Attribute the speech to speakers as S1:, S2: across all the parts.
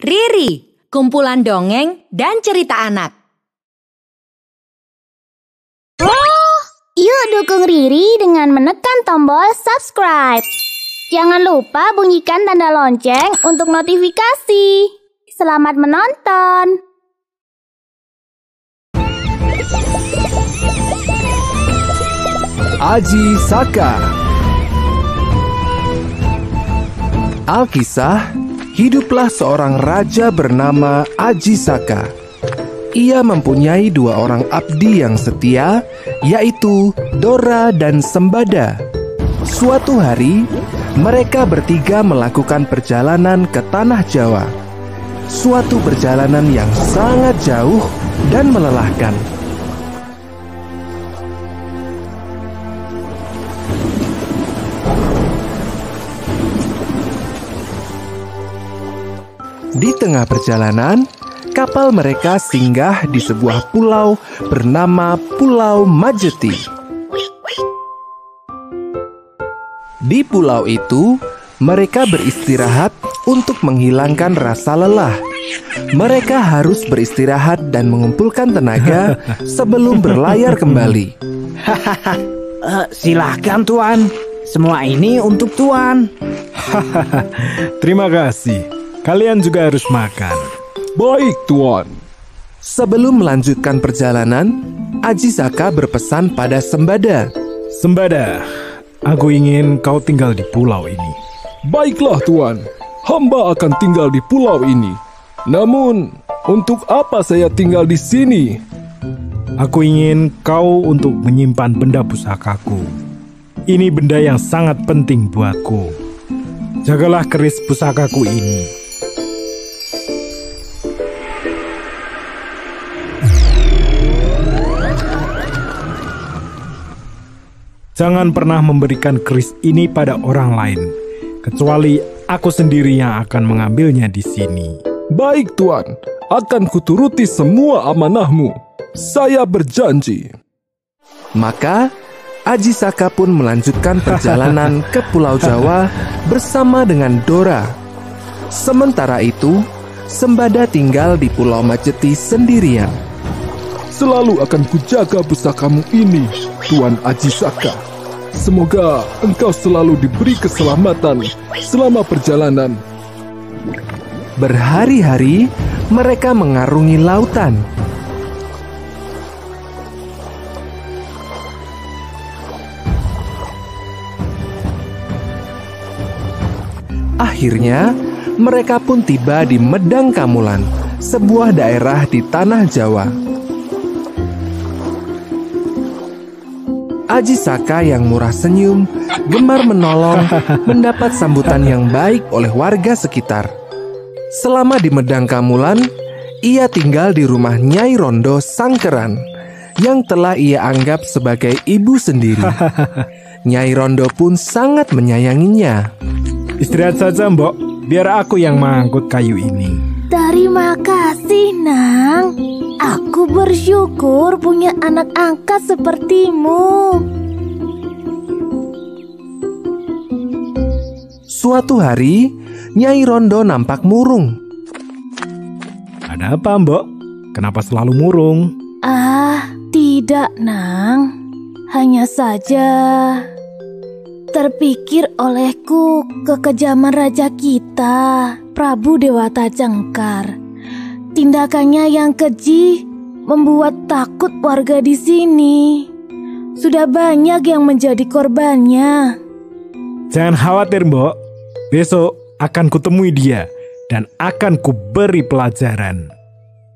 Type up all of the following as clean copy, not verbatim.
S1: Riri, kumpulan dongeng dan cerita anak.
S2: Yuk dukung Riri dengan menekan tombol subscribe. Jangan lupa bunyikan tanda lonceng untuk notifikasi. Selamat menonton.
S3: Aji Saka. Alkisah, hiduplah seorang raja bernama Aji Saka. Ia mempunyai dua orang abdi yang setia, yaitu Dora dan Sembada. Suatu hari, mereka bertiga melakukan perjalanan ke tanah Jawa. Suatu perjalanan yang sangat jauh dan melelahkan. Di tengah perjalanan, kapal mereka singgah di sebuah pulau bernama Pulau Majeti. Di pulau itu, mereka beristirahat untuk menghilangkan rasa lelah. Mereka harus beristirahat dan mengumpulkan tenaga sebelum berlayar kembali.
S4: Silahkan Tuan, semua ini untuk Tuan.
S5: Terima kasih. Kalian juga harus makan.
S3: Baik, Tuan. Sebelum melanjutkan perjalanan, Aji Saka berpesan pada Sembada.
S5: Sembada, aku ingin kau tinggal di pulau ini.
S3: Baiklah, Tuan. Hamba akan tinggal di pulau ini. Namun, untuk apa saya tinggal di sini?
S5: Aku ingin kau untuk menyimpan benda pusakaku. Ini benda yang sangat penting buatku. Jagalah keris pusakaku ini. Jangan pernah memberikan keris ini pada orang lain, kecuali aku sendiri yang akan mengambilnya di sini.
S3: Baik, Tuan. Akan kuturuti semua amanahmu. Saya berjanji. Maka, Aji Saka pun melanjutkan perjalanan ke Pulau Jawa bersama dengan Dora. Sementara itu, Sembada tinggal di Pulau Majeti sendirian. Selalu akan kujaga pusakamu ini, Tuan Aji Saka. Semoga engkau selalu diberi keselamatan selama perjalanan. Berhari-hari mereka mengarungi lautan. Akhirnya, mereka pun tiba di Medang Kamulan, sebuah daerah di tanah Jawa. Aji Saka yang murah senyum, gemar menolong, mendapat sambutan yang baik oleh warga sekitar. Selama di Medang Kamulan, ia tinggal di rumah Nyai Rondo Sangkeran, yang telah ia anggap sebagai ibu sendiri. Nyai Rondo pun sangat menyayanginya.
S5: Istirahat saja, Mbok, biar aku yang mengangkut kayu ini.
S2: Terima kasih, Nang. Aku bersyukur punya anak angkat sepertimu.
S3: Suatu hari, Nyai Rondo nampak murung.
S5: Ada apa, Mbok? Kenapa selalu murung?
S2: Tidak, Nang. Hanya saja terpikir olehku kekejaman raja kita, Prabu Dewata Cengkar. Tindakannya yang keji membuat takut warga di sini. Sudah banyak yang menjadi korbannya.
S5: Jangan khawatir, Mbok. Besok akan kutemui dia dan akan kuberi pelajaran.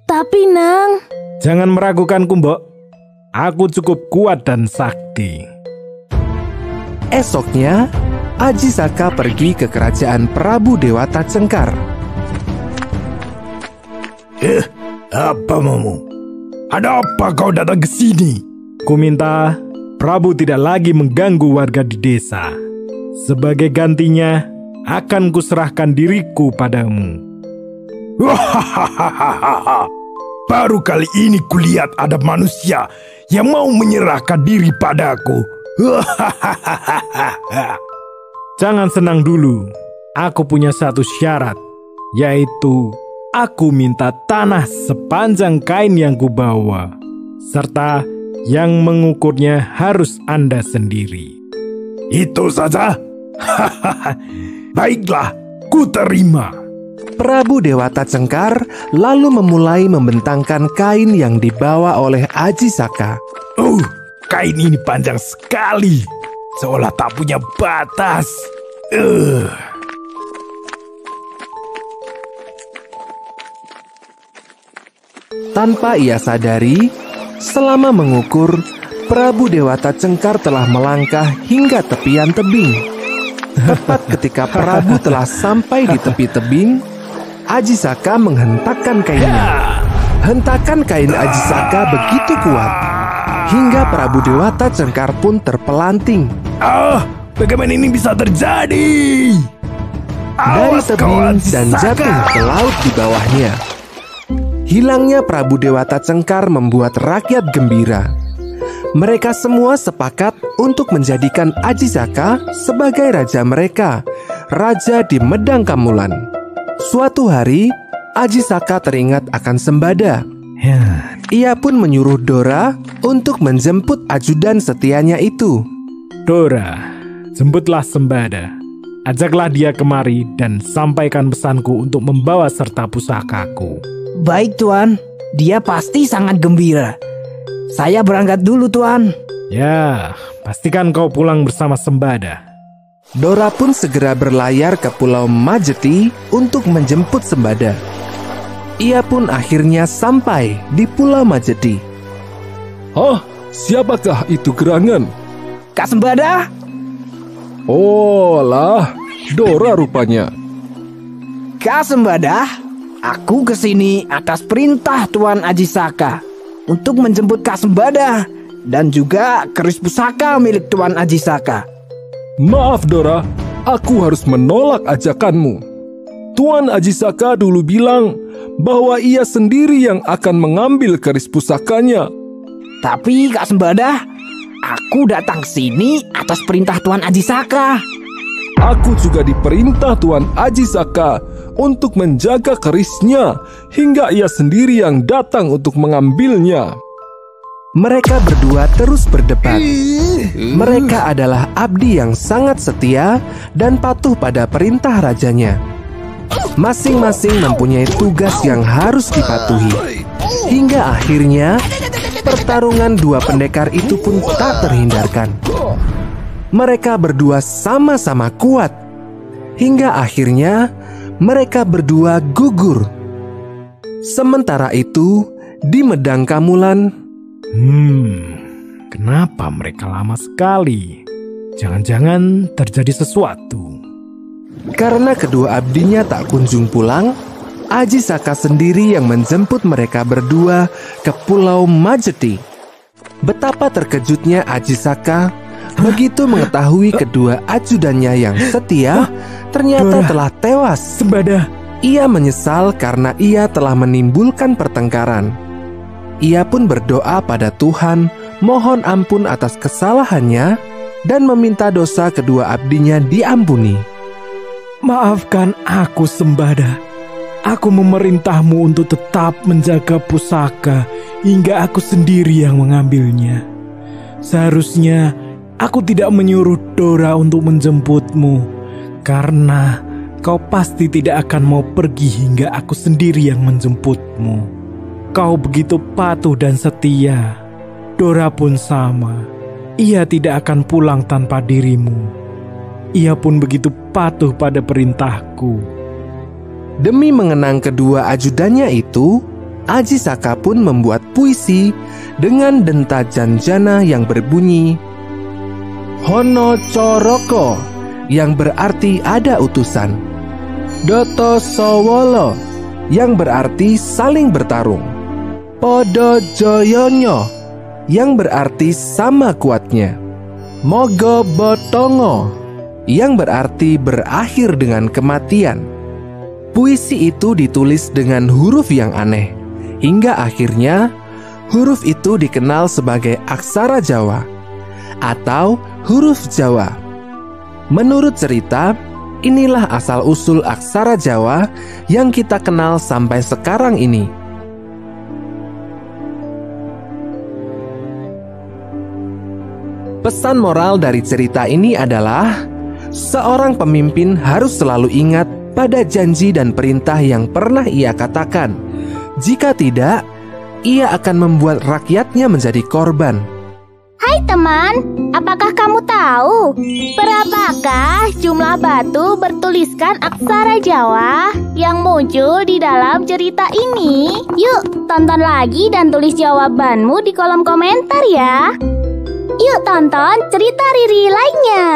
S2: Tapi, Nang,
S5: jangan meragukanku, Mbok. Aku cukup kuat dan sakti.
S3: Esoknya, Aji Saka pergi ke kerajaan Prabu Dewata Cengkar.
S5: Apa maumu? Ada apa kau datang ke sini? Ku minta Prabu tidak lagi mengganggu warga di desa. Sebagai gantinya, akan kuserahkan diriku padamu.
S6: Baru kali ini kulihat ada manusia yang mau menyerahkan diri padaku.
S5: Jangan senang dulu. Aku punya satu syarat, yaitu aku minta tanah sepanjang kain yang kubawa, serta yang mengukurnya harus Anda sendiri."
S6: Itu saja? Baiklah, ku terima.
S3: Prabu Dewata Cengkar lalu memulai membentangkan kain yang dibawa oleh Aji Saka.
S6: Kain ini panjang sekali, seolah tak punya batas.
S3: Tanpa ia sadari, selama mengukur, Prabu Dewata Cengkar telah melangkah hingga tepian tebing. Tepat ketika Prabu telah sampai di tepi tebing, Aji Saka menghentakkan kainnya. Hentakan kain Aji Saka begitu kuat, hingga Prabu Dewata Cengkar pun terpelanting.
S6: Bagaimana ini bisa terjadi?
S3: Dari tebing dan jatuh ke laut di bawahnya. Hilangnya Prabu Dewata Cengkar membuat rakyat gembira. Mereka semua sepakat untuk menjadikan Aji Saka sebagai raja mereka, raja di Medang Kamulan. Suatu hari, Aji Saka teringat akan Sembada. Ia pun menyuruh Dora untuk menjemput ajudan setianya itu.
S5: "Dora, jemputlah Sembada. Ajaklah dia kemari dan sampaikan pesanku untuk membawa serta pusakaku."
S4: Baik, Tuan. Dia pasti sangat gembira. Saya berangkat dulu, Tuan.
S5: Ya, pastikan kau pulang bersama Sembada.
S3: Dora pun segera berlayar ke Pulau Majeti untuk menjemput Sembada. Ia pun akhirnya sampai di Pulau Majeti.
S7: Siapakah itu gerangan?
S4: Kak Sembada?
S7: Oh lah, Dora rupanya.
S4: Kak Sembada, aku kesini atas perintah Tuan Aji Saka untuk menjemput Kak Sembada dan juga keris pusaka milik Tuan Aji Saka.
S7: Maaf Dora, aku harus menolak ajakanmu. Tuan Aji Saka dulu bilang bahwa ia sendiri yang akan mengambil keris pusakanya.
S4: Tapi Kak Sembada, aku datang ke sini atas perintah Tuan Aji Saka.
S7: Aku juga diperintah Tuan Aji Saka untuk menjaga kerisnya hingga ia sendiri yang datang untuk mengambilnya.
S3: Mereka berdua terus berdebat. Mereka adalah abdi yang sangat setia dan patuh pada perintah rajanya. Masing-masing mempunyai tugas yang harus dipatuhi. Hingga akhirnya, pertarungan dua pendekar itu pun tak terhindarkan. Mereka berdua sama-sama kuat. Hingga akhirnya, mereka berdua gugur. Sementara itu, di Medang Kamulan,
S5: kenapa mereka lama sekali? Jangan-jangan terjadi sesuatu.
S3: karena kedua abdinya tak kunjung pulang, Aji Saka sendiri yang menjemput mereka berdua ke Pulau Majeti. Betapa terkejutnya Aji Saka begitu mengetahui kedua ajudannya yang setia ternyata
S5: Dora,
S3: telah tewas.
S5: Sembada.
S3: Ia menyesal karena ia telah menimbulkan pertengkaran. Ia pun berdoa pada Tuhan, mohon ampun atas kesalahannya, dan meminta dosa kedua abdinya diampuni.
S5: Maafkan aku, Sembada. Aku memerintahmu untuk tetap menjaga pusaka hingga aku sendiri yang mengambilnya. Seharusnya aku tidak menyuruh Dora untuk menjemputmu, karena kau pasti tidak akan mau pergi hingga aku sendiri yang menjemputmu. Kau begitu patuh dan setia. Dora pun sama. Ia tidak akan pulang tanpa dirimu. Ia pun begitu patuh pada perintahku.
S3: Demi mengenang kedua ajudannya itu, Aji Saka pun membuat puisi dengan denta janjana yang berbunyi Hono Coroko, yang berarti ada utusan. Doto Sowolo, yang berarti saling bertarung. Podo Joyonyo, yang berarti sama kuatnya. Mogo Botongo, yang berarti berakhir dengan kematian. Puisi itu ditulis dengan huruf yang aneh, hingga akhirnya huruf itu dikenal sebagai aksara Jawa atau huruf Jawa. Menurut cerita, Inilah asal-usul aksara Jawa yang kita kenal sampai sekarang ini. Pesan moral dari cerita ini adalah seorang pemimpin harus selalu ingat pada janji dan perintah yang pernah ia katakan. Jika tidak, ia akan membuat rakyatnya menjadi korban.
S2: Hai teman, apakah kamu tahu berapakah jumlah batu bertuliskan aksara Jawa yang muncul di dalam cerita ini? Yuk, tonton lagi dan tulis jawabanmu di kolom komentar ya. Yuk tonton cerita Riri lainnya.